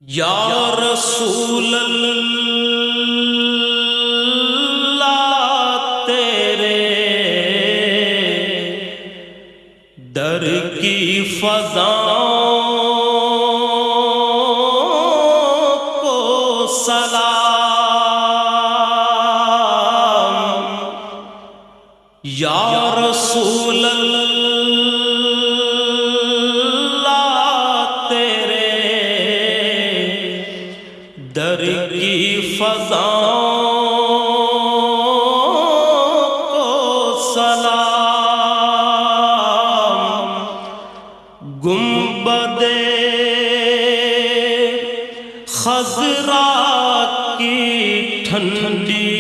یا رسول اللہ تیرے در کی فضاؤں کو سلام، یا رسول اللہ تیرے در کی فضاؤں کو سلام، گنبد خضرا کی ٹھنڈی